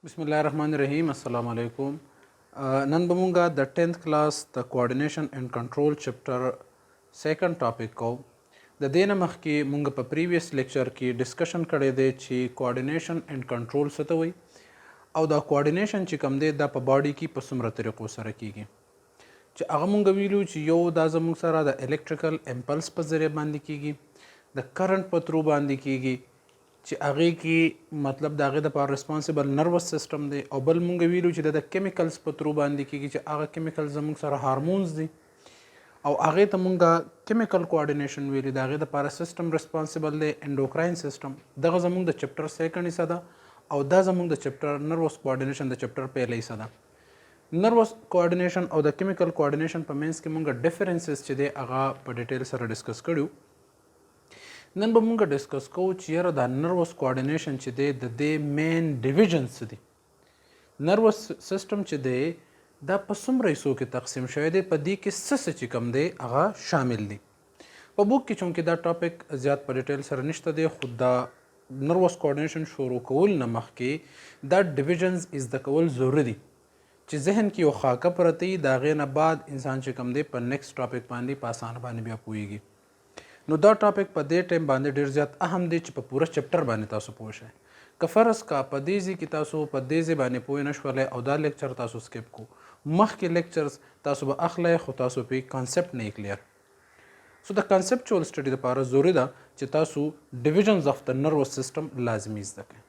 بسم الله الرحمن الرحیم. السلام علیکم. نن به مونږه د 10th کلاس د کوارډینیشن اینڈ کنټرول چپټر سیکنډ ټاپک کو. د دې نه مخکې مونږ په پریویس لیکچر کې ډسکشن کړی دی چې کوارډینیشن اینڈ کنټرول څه ته وایي او دا کوارډینیشن چې کوم دی دا په باډي کې په څومره طریقو سره کیږي. چې هغه مونږ ویلو چې یو دا زموږ سره د الکتریکل امپلس په ذریعه باندې کیږي، د کرنٹ په ترو باندې کیږي چې هغه کې مطلب د هغه د پر ریسپانسیبل نروس سیستم دی، او بل مونږ ویلو چې د کیمیکلز په ترو باندې کیږي چې هغه کیمیکلز زموږ سره هارمونز دي او هغه ته مونږه کیمیکل کوارډینیشن ویلي. د هغه د پر سیستم ریسپانسیبل دی انډوکراین سیستم. دغه زموږ د چپټر سیکنډ حصہ ده او دا زموږ د چپټر نروس کوارډینیشن د چپټر پهله حصہ ده. نروس کوارډینیشن او د کیمیکل کوارډینیشن په مینس کې مونږ ډیفرنسز چې دی هغه په ډیټیل سره ډسکس کړو. نن به مونږ ډسکس کوو چې یاره دا نروس کوارډینیشن چې دی د دې مین ډیویژنز څه دي. نروس سیستم چې دی دا په څومره حصو کې تقسیم شوی دی، په دې کې څه چې کوم دی هغه شامل دي. په بوک کې چونکې دا ټاپک زیات په ډیټیل سره نشته دی، خو دا نروس کوارډینیشن شروع کول نه مخکې دا ډیویژنز زده کول ضروري دي چې ذهن کې یو خاکه پرته وي، د هغې نه بعد انسان چې کوم دی په نیکسټ ټاپک باندې په اسانه باندې بیا پوهیږي. نو دا ټاپک په دې ټایم باندې ډیر زیات اهم دی چې په پوره چپټر باندې تاسو پوه شئ. که فرض کا په دې ځای کې تاسو په دې ځای باندې پوه نه شولئ او دا لیکچر تاسو سکیپ کو، مخکې لیکچرز تاسو به اخلئ خو تاسو پې کانسپټ نه کلیر. سو د کانسپچوال سټډي لپاره ضروري ده چې تاسو ډیویژنز اف د نروس سیستم لازمي زده کړئ.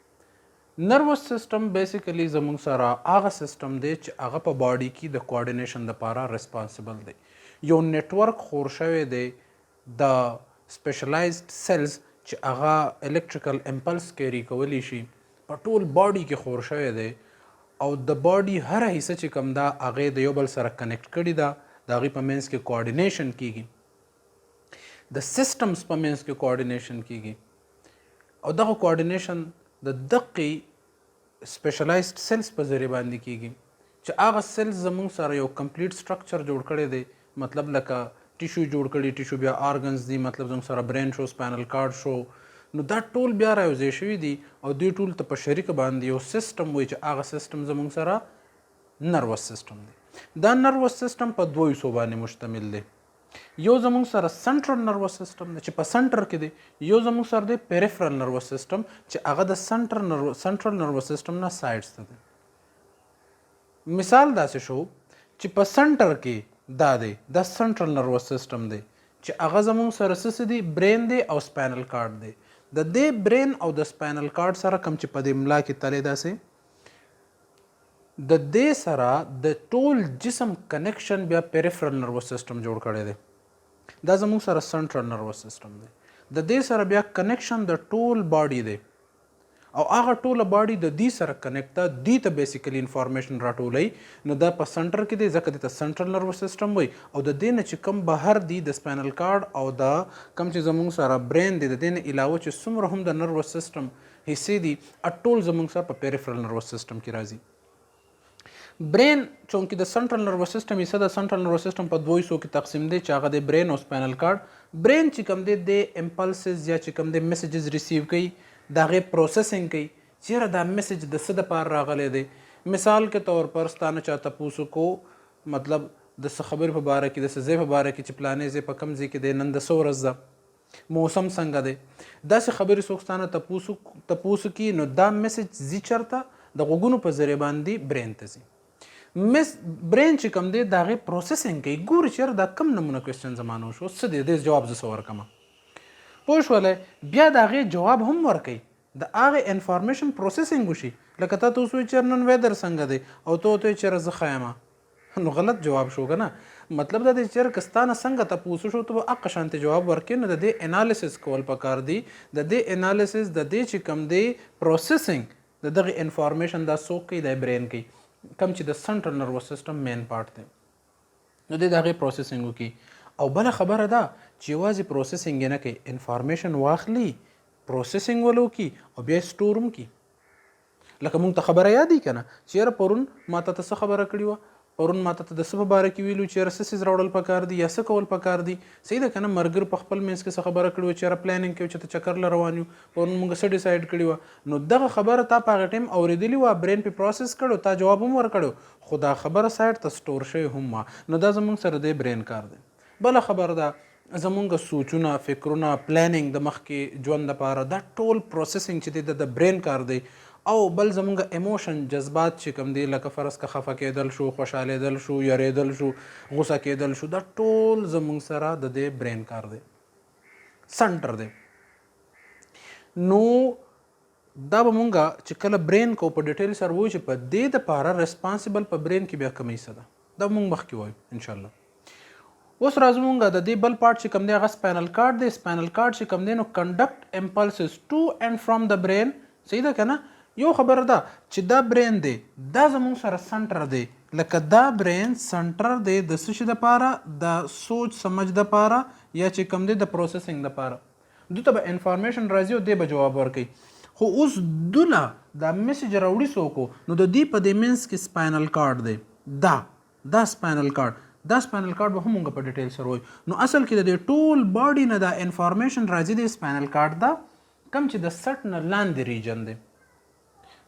نروس سیستم بیسیکلی زموږ سره هغه سیستم دی چې هغه په باډي کې د کوارډینیشن لپاره ریسپانسیبل دی. یو نیټورک خور شوی دی د سپیشلایزد سیلز چې هغه الکتریکل امپلس کیری کولی شي، په ټول باډي کې خور شوی دی او د باډي هر حصه چې کوم دا هغې د یو بل سره کنیکټ کړي ده، د هغې په منځ کې کوارډینیشن کیږي، د سیسټمز په منځ کې کوارډینیشن کیږي او دغه کوارډینیشن د دقې سپیشلایزد سیلز په ذریعه باندې کیږي چې هغه سیلز زموږ سره یو کمپلیټ سټرکچر جوړ کړی دی. مطلب لکه ټیشو جوړ کړي، ټیشو بیا آرګنز دي، مطلب زموږ سره برین شو، سپاینل کارډ شو، نو دا ټول بیا رایوځای شوي دي او دوی ټول ته په شریکه باندې یو سیستم وایي چې هغه سیستم زموږ سره نروس سیستم دی. دا نروس سیستم په دوه حصو باندې مشتمل دی. یو زموږ سره سنټرل نروس سیستم دی چې په سنټر کې دی، یو زموږ سره دی پیریفرل نروس سیستم چې هغه د سنټرل نروس سیستم نه سایډز ته دی. مثال داسې شو چې په سنټر کې دا دی د سنټرل نروس سیستم دی چې هغه زموږ سره څه دي، برین دی او سپاینل کارډ دی. د دې برین او د سپاینل کارډ سره کوم چې په دې ملا کې تللی داسې د دې سره د ټول جسم کنیکشن بیا پیریفرل نروس سیستم جوړ کړی دی. دا زموږ سره سنټرل نروس سیستم دی. د دې سره بیا کنیکشن د ټول باډي دی او هغه ټوله باډي د دې سره کنیکټ ده، دې ته بیسیکلی انفارمیشن راټولوي. نو دا په سنټر کې دی ځکه دې ته سنټرل نروس سیستم وایي او د دې نه چې کوم بهر دي د سپاینل کارډ او دا کوم چې زموږ سره برین دی، د دې نه علاوه چې څومره هم د نروس سیستم حصې دي ټول زموږ سره په پیریفرل نروس سیستم کې راځي. برین چونکې د سنټرل نروس سیستم حصه د سنټرل نروس سیستم په دوه حصو کې تقسیم دی چې هغه د برین او سپاینل کارډ. برین چې کوم دی د امپلسز یا چې کوم دی میسیجز ریسیو کوي، د هغې پروسیسنګ کوي چیرې دا میسیج د څه دپاره راغلی دی. مثال کے طور پر ستانه چا تپوسو کو مطلب د څه خبرې په باره کې، د څه ځای په باره کې چې پلانې ځای په کوم ځای کې دی، نن د څه ورځ ده، موسم څنګه دی، داسې خبرې څوک ستانه تپوسو کي، نو دا میسیج ځي چېرته د غوږونو په ذریعه باندې برین ته ځي. برین چې کوم دی د هغې پروسیسنګ کوي، ګوري چېرې دا کوم نمونه کوېسچن زما نه وشو، څه دی دې جواب زه څه ورکړمه، پوه شولی، بیا د هغې جواب هم ورکوي، د هغې انفارمیشن پروسیسنګ وشي. لکه تا ته اوس وایي چېرې نن ویدر څنګه دی او ته ورته وایي چېرې زه ښه یم، نو غلط جواب شو که نه. مطلب دا دی چېرې که ستا نه څنګه تپوس وشو ته به هغه شانتې جواب ورکړې. نو د دې انالیسس کول پکار دی، د دې انالیسس د دې چې کوم دی پروسیسنګ د دغې انفارمیشن دا څوک کوي، دا برین کوي، کوم چې د سنټرل نروس سیستم مین پارټ دی. نو دی د هغې پروسیسنګ وکړي. او بله خبره ده چې یوازې پروسیسنګ یې نه کوي، انفارمیشن واخلي، پروسیسنګ ولو کی او بیا سټور هم کی. لکه مونږ ته خبره یادی کنه چې یاره پرون ما ته څه خبره کړې وه، پرون ماته ته د څه په باره کې ویلو چې یاره څه څیز راوړل پکار دي یا څه کول پکار دي صحیح ده که نه ملګرو په خپل منځ کې څه خبره کړې وه چې یاره پلانینګ کوي چې ته چکر له روان یو پرون موږ څه ډیسایډ کړي وه نو دغه خبره تا په هغه ټایم اورېدلې وه برین پې پروسس کړو تا جواب هم ورکړو خو دا خبره سایډ ته سټور شوې هم وه نو دا زموږ سره دی برین کار دی بله خبره ده زمونږ سوچونه فکرونه پلانینګ د مخکې ژوند دپاره دا ټول پروسیسینګ چې دی د برین کار دی او بل زمونږ ایموشن جذبات چې کوم دی لکه فرض که خفه کېدل شو خوشحالېدل شو یریدل شو غوسه کېدل شو دا ټول زمونږ سره د دې برین کار دی سنټر دی نو دا به مونږ چې کله برین کو په ډیټیل سره وایو چې په دې دپاره ریسپانسیبل په برین کې بیا کمی څه ده دا مونږ مخکې وایو انشاءالله اوس راځو مونږ د دې بل پارټ چې کوم دی هغه سپاینل کارډ دی سپاینل کارډ چې کوم دی نو کنډکټ امپلسز ټو اینډ فرام د برین صحیح ده که نه یو خبره ده چې دا برین دی دا زموږ سره سنټر دی لکه دا برین سنټر دی د څه شي دپاره د سوچ سمج دپاره یا چې کوم دی د پروسیسینګ دپاره دوی ته به انفارمیشن راځي او دی به جواب ورکوي خو اوس دوله دا میسج راوړي څوک نو د دې په دې منځ کې سپاینل کارډ دی دا سپاینل کارډ دا سپاینل کارډ به هم موږ په ډیټیل سره وایو نو اصل کې د دې ټول باډي نه دا انفارمیشن راځي د سپاینل کارډ دا کم چې د سټ نه لاندې ریجن دی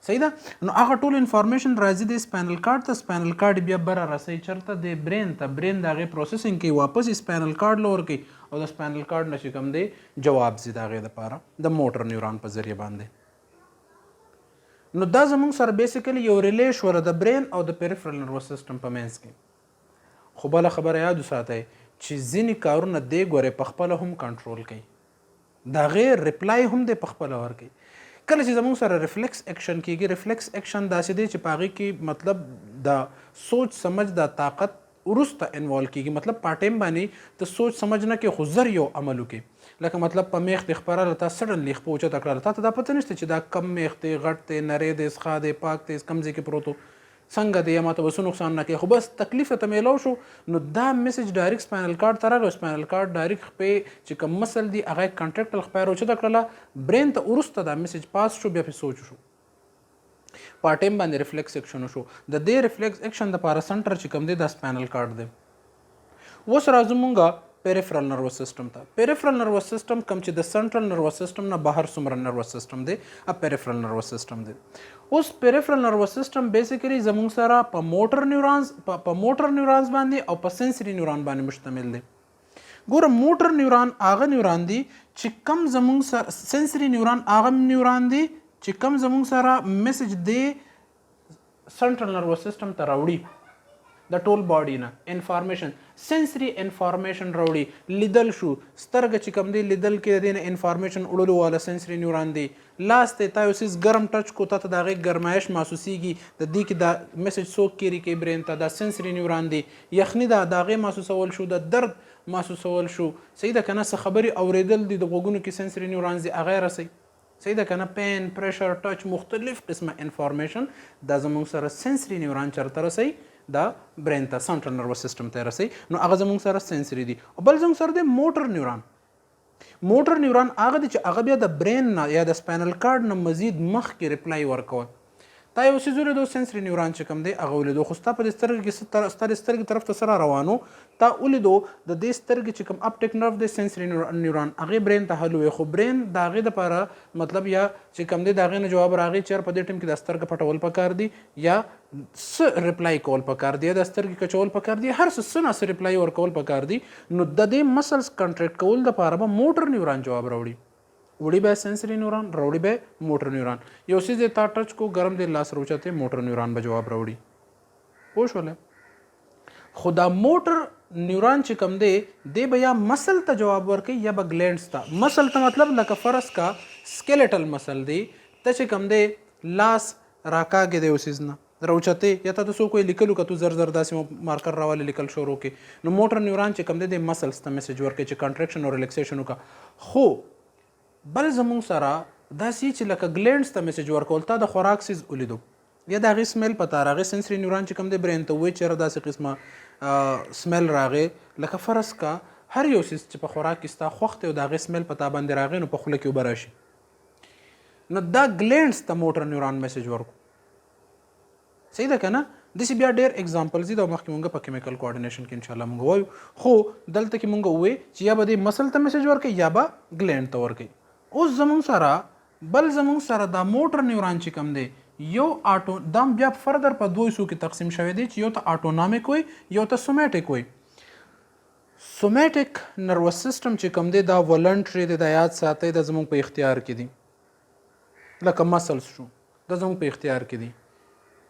صحیح ده نو هغه ټول انفارمیشن راځي د سپاینل کارډ ته سپاینل کارډ بیا بره رسوي چېرته د برین ته برین د هغې پروسیسینګ کوي واپس سپاینل کارډ له ورکوي او د سپاینل کارډ نه چې کوم دی جواب ځي د هغې دپاره د موټر نیوران په ذریعه باندې نو دا زموږ سره بیسیکلی یو ریلی شوله د برین او د پیریفرل نروس سیسټم په منځ کې خو بله خبره یاد وساتئ چې ځینې کارونه دی ګورئ په خپله هم کنټرول کوي د هغې ریپلای هم دی په خپله ورکوي کله چې زموږ سره ریفلیکس اکشن کیږي ریفلیکس اکشن داسې دی چې په هغې کې مطلب د سوچ سمج د طاقت وروسته انوالو کیږي مطلب په ټایم باندې ته سوچ سمج نه کې خو زر یو عمل وکړي لکه مطلب په میخ دې خپره تا سډنلی خپه اوچته کړله تا ته دا پته نشته چې دا کم میخ دی غټ دی نری دی څښا دی پاک دی کم ځای کې پروت و څنګه دی یا ماته به څه نقصان نه کوي خو بس تکلیف ته میلاو شو نو دا میسج ډایرکټ سپاینل کارډ ته راغی سپاینل کارډ ډایرکټ خپې چې کوم مسل دی هغه کنټرکټل خپې راوچته کړله برین ته وروسته دا میسج پاس شو بیا پې سوچ شو په ټایم باندې ریفلیکس اکشن وشو د دې ریفلیکس اکشن دپاره سنټر چې کوم دی دا سپاینل کارډ دی اوس راځو مونږه پیریفرل نروس سیسټم ته پیریفرل نروس سیسټم کوم چې د سنټرل نروس سیسټم نه بهر څومره نروس سیسټم دی پیریفرل نروس سیسټم دی اوس پیریفرل نروس سیسټم بیسیکلی زموږ سره په موټر نیورانز باندې او په سنسري نیوران باندې مشتمل دی ګوره موټر نیوران هغه نیوران دی چې کم زموږ سره سنسري نیوران هغه نیوران دی چې کم زموږ سره میسج دی سنټرل نروس سیسټم ته راوړي د ټول باډي نه انفارمیشن سنسري انفارمیشن راوړي لیدل شو سترګه چې کوم دی لیدل کې د دې نه انفارمیشن وړلو والا سنسري نیوران دی لاس ته تا یو څیز ګرم ټچ کو ته د هغې ګرمایش محسوسیږي د دې کې دا میسج څوک کیري کوي برین ته دا سنسري نیوران دی یخني ده د هغې محسوسول شو د درد محسوسول شو صحیح ده که نه څه خبرې اورېدل دي د غوږونو کې سنسري نیورانز دي هغه رسوي صحیح ده که نه پین پریشر ټچ مختلف قسمه انفارمیشن دا زموږ سره سنسري نیوران چېرته رسوي دا برین ته سنټرل نروس سیسټم ته رسوي نو هغه زموږ سره سنسري دي او بل زموږ سره دی موټر نیوران موټر نیوران هغه دی چې هغه بیا د برین نه یا د سپاینل کارډ نه مزید مخکې ریپلای ورکول تا یو څیز ولیدو سنسري نیوران چې کوم دی هغه ولیدو خو ستا په دې سترګې کې ستا د سترګې طرف ته سره روانو تا ولیدو د دې سترګې چې کوم اپټیک نرف دی سنسري نیوران هغې برین ته حل وی خو برین د هغې دپاره مطلب یا چې کوم دی د هغې نه جواب راغی چې په دې ټایم کې د سترګه پټول پکار دي یا څه ریپلای کول پکار دی یا د سترګې کچول پکار دی هر څه نه څه ریپلای ورکول پکار دي نو د دې مسلس کنټریکټ کول دپاره به موټر نیوران جواب راوړي وړي به سنسري نیوران راوړي به موټر نیوران یو څیز یې تا ټچ کو ګرم دی لاس راوچته موټر نیوران به جواب راوړي پوه شولی خو دا موټر نیوران چې کوم دی دی به یا مسل ته جواب ورکوي یا به ګلینډز ته مسل ته مطلب لکه فرض کا سکیلیټل مسل دی ته چې کوم دی لاس راکاږي دی یو څیز نه راوچته یا ته څوک یې لیکلو که تو زر زر داسې مارکر راولې لیکل شروع کړي نو موټر نیوران چې کوم دی د مسلس ته میسج ورکوي چې کنټریکشن او ریلیکسیشن وکړه خو بل زموږ سره داسې چې لکه ګلینډز ته میسج ورکول تا د خوراک سیز ولیدو یا د هغې سمیل پته راغی سنسري نیوران چې کوم دی برین ته وایي چېرې داسې قسمه سمیل راغی لکه فرض کا هر یو سیز چې په خوراک کې ستا خوښ دی او د هغې سمیل پته باندې راغی نو په خوله کې اوبه راشي نو دا ګلینډز ته موټر نیوران میسج ورکو صحیح ده که نه داسې بیا ډېر اگزامپلز دي دا مخکې مونږ په کیمیکل کوارډینیشن کې انشاءالله مونږ وایو خو دلته کې مونږ ووایو چې یا به دې مسل ته میسج ورکوي یا به ګلینډ ته ورکوي. اوس زمونږ سره دا موټر نیوران چې کوم دی یو آټو دا بیا فردر په دوه حصو کې تقسیم شوی دی چې یو ته آټونامیک وي یو ته سومیټیک وي. سومیټیک نروس سیستم چې کوم دی دا ولنټری دی، دا یاد ساتئ دا زمونږ په اختیار کې دی، لکه مسلز شو دا زمونږ په اختیار کې دی،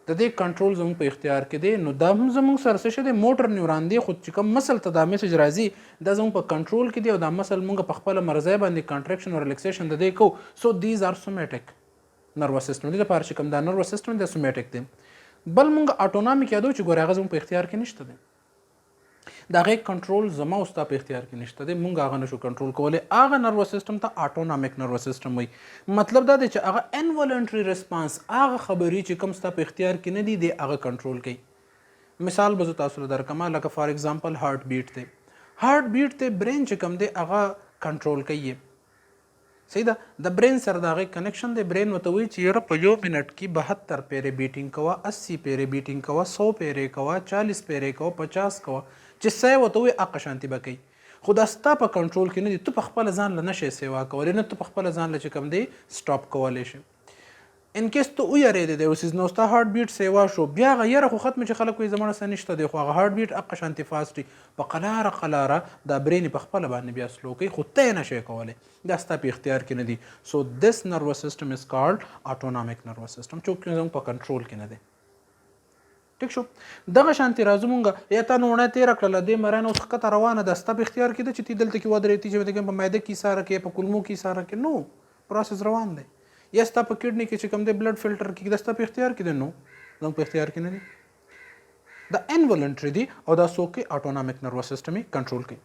د دې کنټرول زموږ په اختیار کې دی. نو دا هم زموږ سره څه شی دی موټر نیوران دی، خو چې کوم مسل ته دا میسج راځي دا زموږ په کنټرول کې دی او دا مسل موږ په خپله مرضی باندې کنټریکشن او ریلیکسیشن د دې کوو. سو دیز آر سومیټیک نروس سیستم. دې لپاره چې کوم دا نروس سیستم دی سومیټیک دی. بل موږ اټونامیک یادو چې ګورې هغه زموږ په اختیار کې نشته دی، د هغې کنټرول زما او ستا په اختیار کې نشته دی، موږ هغه نشو کنټرول کولی. هغه نروس سیستم ته اټونامیک نروس سیستم وایي. مطلب دا دی چې هغه انولنټري ریسپانس هغه خبرې چې کوم ستا په اختیار کې نه دي دی هغه کنټرول کوي. مثال به زه تاسو له درکمه لکه فار ایگزامپل هارت بیټ دی. هارت بیټ دی برین چې کوم دی هغه کنټرول کوي. صحیح ده، د برین سره د هغې کنیکشن دی. برین ورته وایي چې یاره په یو منټ کې 72 پیرې بیټینګ کوه، 80 پیرې بیټینګ کوه، 100 پیرې کوه، 40 پیرې کوه، 50 کوه، چې څه ورته وایي هغه شانتي به کوي. خو دا ستا په کنټرول کې نه دي، ته په خپله ځان له نه شې سیوا کولی، نه ته په خپله ځان له چې کوم دی سټاپ کولی شي. ان کیس ته ویارېدې دی اوس نو ستا هارت بیټ سیوا شو، بیا هغه یاره خو ختمه چې خلک وایي زما څه نشته دی، خو هغه هارت بیټ هغه شانتي فاسټ وي، په قلاره دا برین په خپله باندې بیا سلو کوي، خو ته یې نه شې کولی، دا ستا په اختیار کې نه دي. سو دس نروس سیستم از کالډ اټونامیک نروس سیستم چې زموږ په کنټرول کې نه دی. ټیک شو. دغه شانتي راځو مونږ یا تا نوڼه تېره کړله دې مرانه اوس ښکته روانه ده، ستا په اختیار کې ده چې تی دلته کې ودرېږې چې په معده کې ایساره کې په کولمو کې ایساره کې، نو پروسس روان دی. یا ستا په کډني کې چې کوم دی بلډ فلټر کې دا ستا په اختیار کې دی، نو زموږ په اختیار کې نه دی. دا انولنټري دی او دا څوک اټونامیک نروس سیستم یې کنټرول کوي.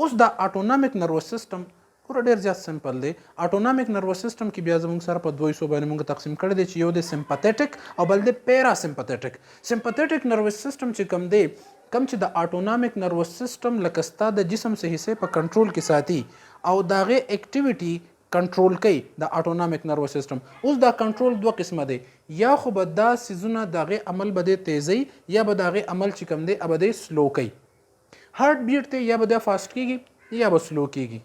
اوس دا اټونامیک نروس سیستم ګوره ډېر زیات سمپل دی. اټونامیک نروس سیستم کې بیا زموږ سره په دوه حصو باندې موږ تقسیم کړی دی چې یو دی سمپاتیټک او بل دی پیراسمپاتیټک. سمپاتیټک نروس سیستم چې کوم دی کم چې د اټونامیک نروس سیستم لکه ستا د جسم څه حصې په کنټرول کې ساتي او د هغې اکټیویټي کنټرول کوي د اټونامیک نروس سیستم. اوس دا کنټرول دوه قسمه دی، یا خو به دا سیزونه د هغې عمل به دی تیزوي یا به د هغې عمل چې کوم دی به دی سلو کوي. هارت بیټ دی یا به دا فاسټ کېږي یا به سلو کېږي،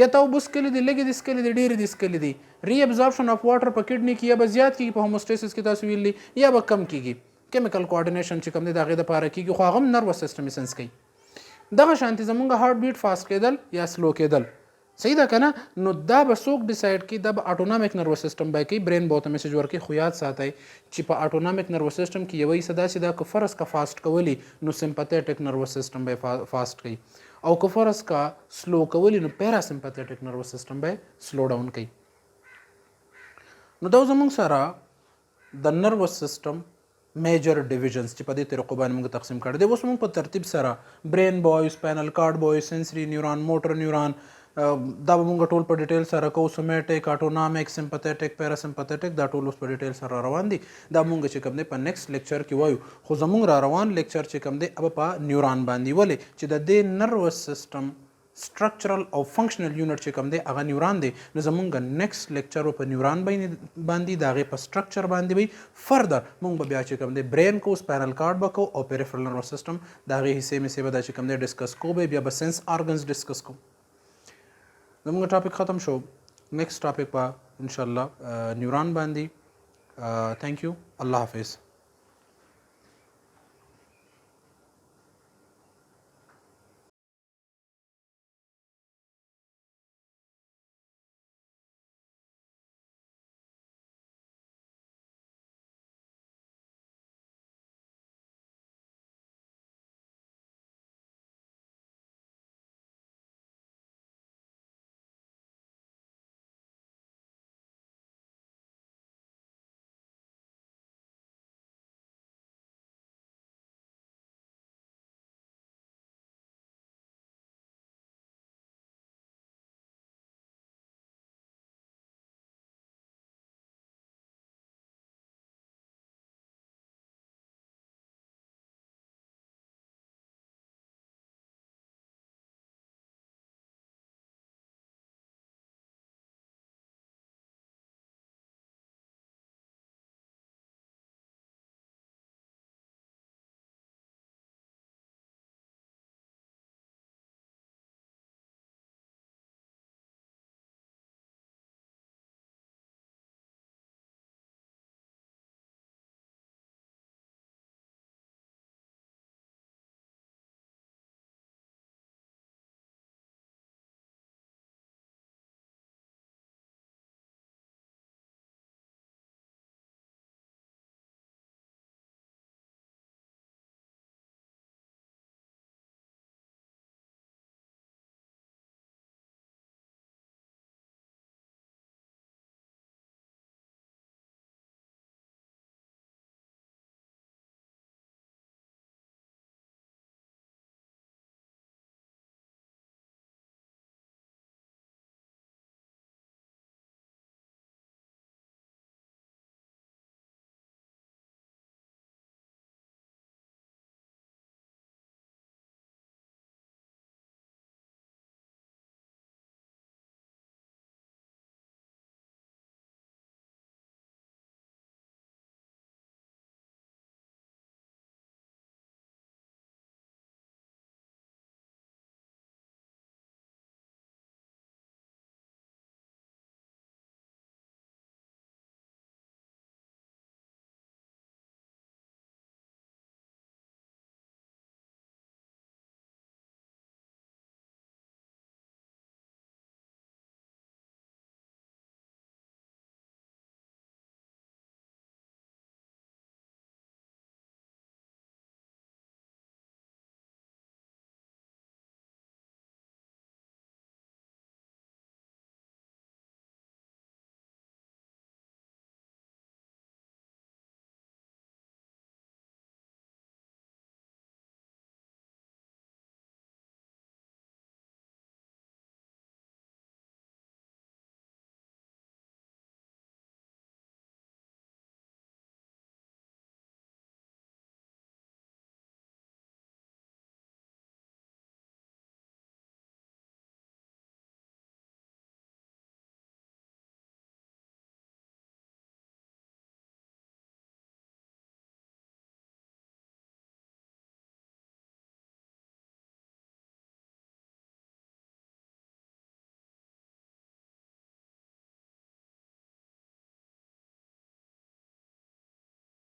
یا ته اوبه څکلي دي لږې دي څکلي دي ډېرې دي څکلي دي، ری ابزارپشن اف واټر په کډني کې یا به زیات کېږي په هوموسټیسس کې تاسو ویلي، یا به کم کېږي. کیمیکل کوارډینیشن چې کوم دی د هغې دپاره کېږي، خو هغه هم نروس سیستم یې سنس کوي. دغه شانتي زمونږ هارت بیټ فاسټ کېدل یا سلو کېدل، صحیح ده که نه؟ نو دا به څوک ډیسایډ کړي، دا به اټونامیک نروس سیستم به کوي، برین به ورته میسج ورکوي. خو یاد ساتئ چې په اټونامیک نروس سیستم کې یوه حصه داسې ده که فرض که فاسټ کولی نو سمپاتیټک نروس سیستم به فاسټ کوي، او که فرض کا سلو کولی نو پیراسمپاتیټک نروس سیستم به سلو ډاون کوي. نو دا زموږ سره د نروس سیستم میجر ډیویژنز چې په دې طریقو باندې موږ تقسیم کړی دی. اوس موږ په ترتیب سره برین به وایو، سپاینل کارډ به وایو، سنسري نیوران، موټر نیوران، دا به موږ ټول په ډیټیل سره کوو. سومیټیک، اټونامیک، سمپاتیټک، پیراسمپاتیټک، دا ټول اوس په ډیټیل سره روان دي. دا موږ چې کوم دی په نیکسټ لیکچر کې وایو، خو زموږ را روان لیکچر چې کوم دی به په نیوران باندې، ولې چې د دې نروس سیستم سټرکچرل او فنکشنل یونټ چې کوم دی هغه نیوران دی. نو زمونږ نیکسټ لیکچر په نیوران باندې د هغې په سټرکچر باندې وي. فردر مونږ به بیا چې کوم دی برین کو، سپاینل کارډ به کو او پیریفرل نروس سیستم د هغې حصې میسې به دا چې کوم دی ډسکس کو به، بیا به سنس آرګنز ډسکس کو. زمونږ ټاپک ختم شو، نیکسټ ټاپک به انشاءالله نیوران باندې. تھینک یو، الله حافظ.